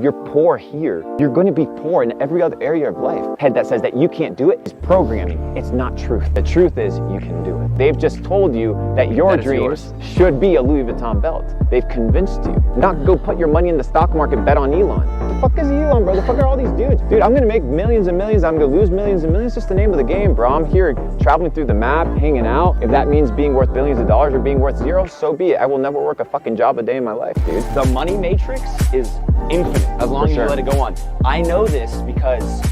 You're poor here. You're going to be poor in every other area of life. Head that says that you can't do it is programming. It's not truth. The truth is you can do it. They've just told you that your dreams should be a Louis Vuitton belt. They've convinced you. Not go put your money in the stock market, bet on Elon. What the fuck is Elon, bro? The fuck are all these dudes? Dude, I'm going to make millions and millions. I'm going to lose millions and millions. It's just the name of the game, bro. I'm here traveling through the map, hanging out. If that means being worth billions of dollars or being worth zero, so be it. I will never work a fucking job a day in my life, dude. The money matrix is infinite as long as you let it go on. I know this because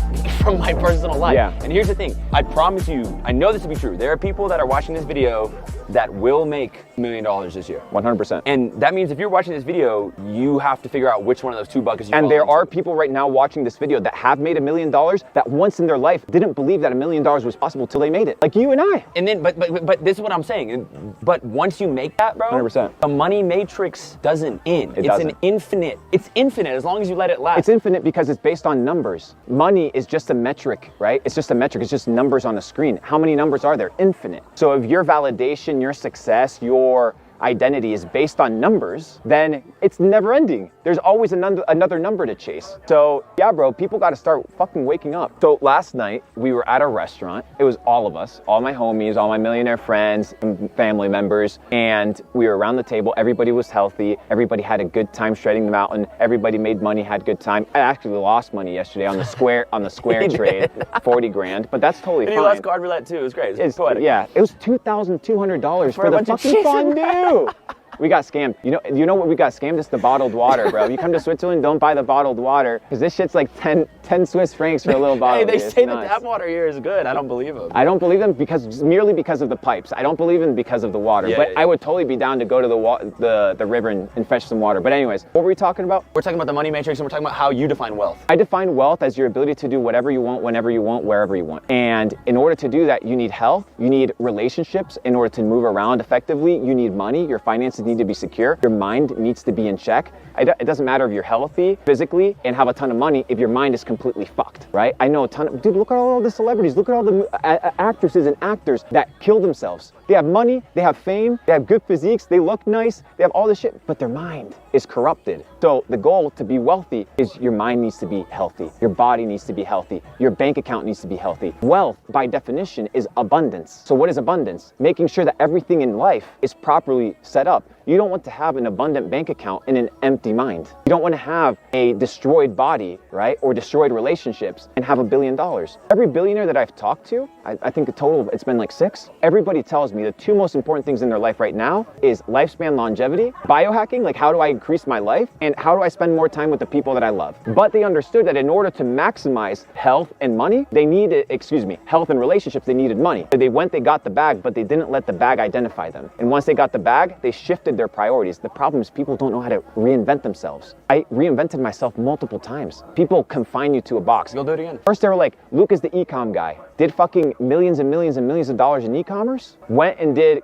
from my personal life. Yeah. And here's the thing, I promise you, I know this to be true. There are people that are watching this video that will make $1 million this year. 100%. And that means if you're watching this video, you have to figure out which one of those two buckets you fall And there into. are people right now watching this video that have made $1 million that once in their life didn't believe that $1 million was possible till they made it. Like you and I. And then, but this is what I'm saying. But once you make that, bro, 100%. the money matrix doesn't end. It's doesn't. an infinite. It's infinite as long as you let it last. It's infinite because it's based on numbers. Money is just a metric, right? It's just a metric. It's just numbers on a screen. How many numbers are there? Infinite. So if your validation, your success, your identity is based on numbers, then it's never ending. There's always another number to chase. So yeah, bro, people got to start fucking waking up. So last night we were at a restaurant. It was all of us, all my homies, all my millionaire friends, family members, and we were around the table. Everybody was healthy. Everybody had a good time shredding the mountain. Everybody made money, had a good time. I actually lost money yesterday on the square trade, 40 grand, but that's totally and fine. you lost card roulette too. It was great. It's poetic. Yeah, it was $2,200 for the fucking fondue. We got scammed. You know what we got scammed? It's the bottled water, bro. You come to Switzerland, don't buy the bottled water because this shit's like 10 Swiss francs for a little bottle. Hey, they dude. say the tap water here is good. I don't believe them. I don't believe them merely because of the pipes. I don't believe them because of the water. I would totally be down to go to the river and fetch some water. But anyways, what were we talking about? We're talking about the money matrix and we're talking about how you define wealth. I define wealth as your ability to do whatever you want, whenever you want, wherever you want. And in order to do that, you need health, you need relationships. In order to move around effectively, you need money. Your finances need to be secure. Your mind needs to be in check. It doesn't matter if you're healthy physically and have a ton of money if your mind is completely fucked, right? I know a ton of, dude, look at all the celebrities. Look at all the actresses and actors that kill themselves. They have money, they have fame, they have good physiques, they look nice, they have all this shit, but their mind is corrupted. So the goal to be wealthy is your mind needs to be healthy. Your body needs to be healthy. Your bank account needs to be healthy. Wealth, by definition, is abundance. So what is abundance? Making sure that everything in life is properly set up. You don't want to have an abundant bank account and an empty mind. You don't want to have a destroyed body, right? Or destroyed relationships and have $1 billion. Every billionaire that I've talked to, I think the total, it's been like 6. Everybody tells me the 2 most important things in their life right now is lifespan longevity, biohacking, like how do I increase my life, and how do I spend more time with the people that I love. But they understood that in order to maximize health and money, they needed, health and relationships, they needed money. So they went, they got the bag, but they didn't let the bag identify them. And once they got the bag, they shifted their priorities. The problem is people don't know how to reinvent themselves. I reinvented myself multiple times. People confine you to a box. You'll do it again. First they were like, Luke is the e-com guy. Did fucking millions and millions and millions of dollars in e-commerce. Went and did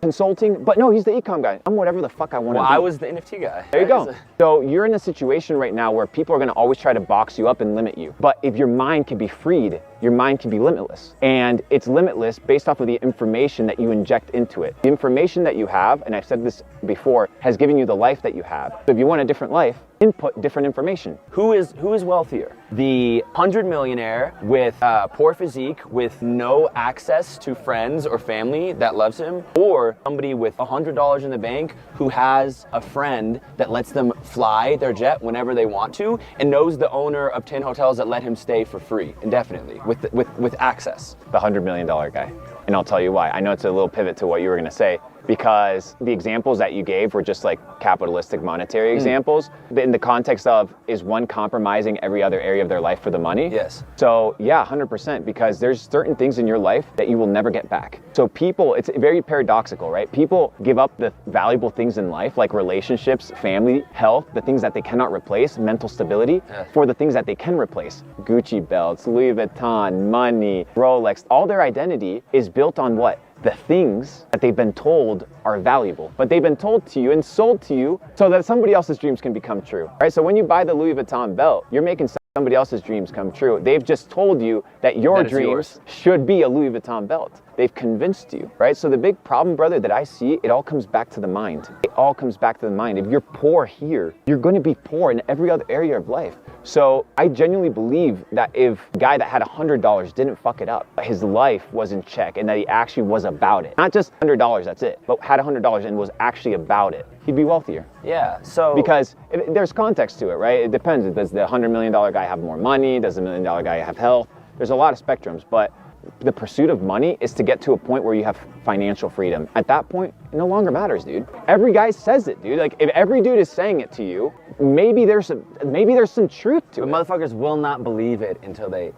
consulting, but no, he's the e-com guy. I'm whatever the fuck I want to be. Well, I was the NFT guy. There you go. So you're in a situation right now where people are going to always try to box you up and limit you. But if your mind can be freed, your mind can be limitless. And it's limitless based off of the information that you inject into it. The information that you have, and I've said this before, has given you the life that you have. So if you want a different life, input different information. Who is wealthier? The 100 millionaire with poor physique, with no access to friends or family that loves him, or somebody with $100 in the bank who has a friend that lets them fly their jet whenever they want to and knows the owner of 10 hotels that let him stay for free indefinitely with access. The $100 million guy. And I'll tell you why. I know it's a little pivot to what you were going to say, because the examples that you gave were just like capitalistic monetary examples. In the context of, is one compromising every other area of their life for the money? Yes. So yeah, 100%, because there's certain things in your life that you will never get back. So people, it's very paradoxical, right? People give up the valuable things in life, like relationships, family, health, the things that they cannot replace, mental stability, for the things that they can replace. Gucci belts, Louis Vuitton, money, Rolex, all their identity is built on what? The things that they've been told are valuable, but they've been told to you and sold to you so that somebody else's dreams can become true, right? So when you buy the Louis Vuitton belt, you're making somebody else's dreams come true. They've just told you that your dreams should be a Louis Vuitton belt. they've convinced you, right? So the big problem, brother, that I see, it all comes back to the mind. It all comes back to the mind. If you're poor here, you're going to be poor in every other area of life. So I genuinely believe that if a guy that had $100 didn't fuck it up, his life was in check and that he actually was about it. Not just $100, that's it, but had $100 and was actually about it, he'd be wealthier. Yeah, so... Because there's context to it, right? It depends. Does the $100 million guy have more money? Does the $1 million guy have health? There's a lot of spectrums, but the pursuit of money is to get to a point where you have financial freedom. At that point, it no longer matters, dude. Every guy says it, dude. Like, if every dude is saying it to you, maybe there's some truth to it. But motherfuckers will not believe it until they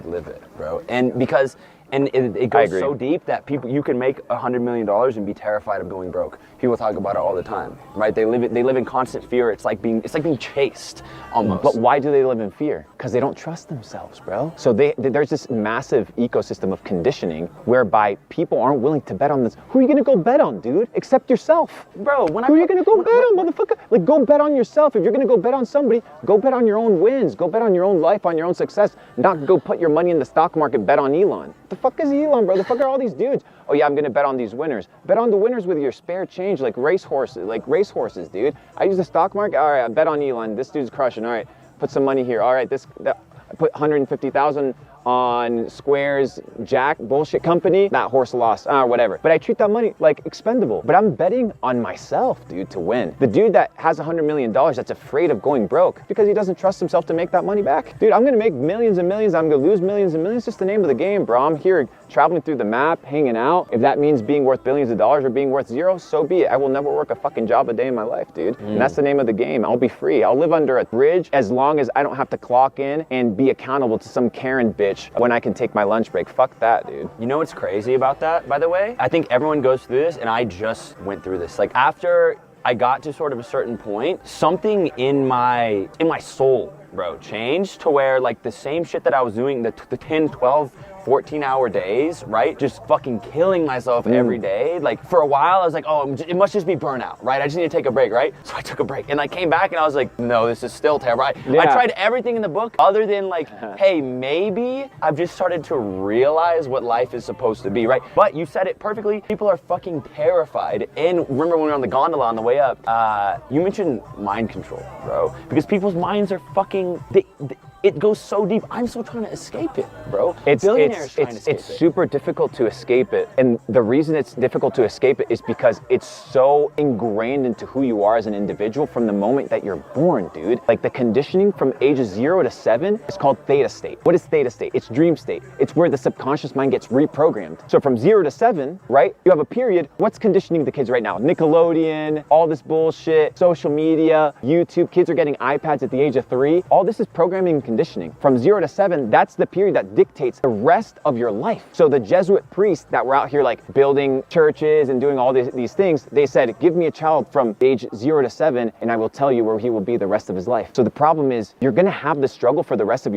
live it, bro. And because it goes so deep that you can make $100 million and be terrified of going broke. People talk about it all the time, right? They live in constant fear. It's like being chased almost. But why do they live in fear? Because they don't trust themselves, bro. So there's this massive ecosystem of conditioning whereby people aren't willing to bet on this. Who are you gonna go bet on, dude? Except yourself, bro. Who are you gonna go bet on, motherfucker? Like, go bet on yourself. If you're gonna go bet on somebody, go bet on your own wins. Go bet on your own life, on your own success. Not go put your money in the stock market. Bet on Elon. The fuck is Elon, bro? The fuck are all these dudes? Oh yeah, I'm gonna bet on these winners. Bet on the winners with your spare change, like racehorses, dude. I use the stock market. All right, I bet on Elon. This dude's crushing. All right, put some money here. All right, I put 150,000 on Square's Jack bullshit company. That horse lost, whatever. But I treat that money like expendable. But I'm betting on myself, dude, to win. The dude that has $100 million that's afraid of going broke because he doesn't trust himself to make that money back. Dude, I'm gonna make millions and millions. I'm gonna lose millions and millions. It's just the name of the game, bro. I'm here traveling through the map, hanging out. If that means being worth billions of dollars or being worth zero, so be it. I will never work a fucking job a day in my life, dude. And that's the name of the game. I'll be free. I'll live under a bridge as long as I don't have to clock in and be accountable to some Karen bitch when I can take my lunch break. Fuck that, dude. You know what's crazy about that, by the way? I think everyone goes through this, and I just went through this. Like, after I got to sort of a certain point, something in my soul, bro, changed to where, like, the same shit that I was doing, the 10, 12, 14-hour days, right? Just fucking killing myself every day. Like, for a while, I was like, oh, it must just be burnout, right? I just need to take a break, right? So I took a break, and I came back, and I was like, no, this is still terrible. I tried everything in the book other than, like, hey, maybe I've just started to realize what life is supposed to be, right? But you said it perfectly. People are fucking terrified. And remember when we were on the gondola on the way up, you mentioned mind control, bro. Because people's minds are fucking, it goes so deep. I'm still trying to escape it, bro. It's super difficult to escape it. And the reason it's difficult to escape it is because it's so ingrained into who you are as an individual from the moment that you're born, dude. Like, the conditioning from ages 0 to 7 is called theta state. What is theta state? It's dream state. It's where the subconscious mind gets reprogrammed. So from 0 to 7, right, you have a period. What's conditioning the kids right now? Nickelodeon, all this bullshit, social media, YouTube. Kids are getting iPads at the age of 3. All this is programming and conditioning. From 0 to 7, that's the period that dictates the rest of your life. So the Jesuit priests that were out here, like, building churches and doing all these things, they said, give me a child from age 0 to 7 and I will tell you where he will be the rest of his life. So the problem is, you're gonna have this struggle for the rest of your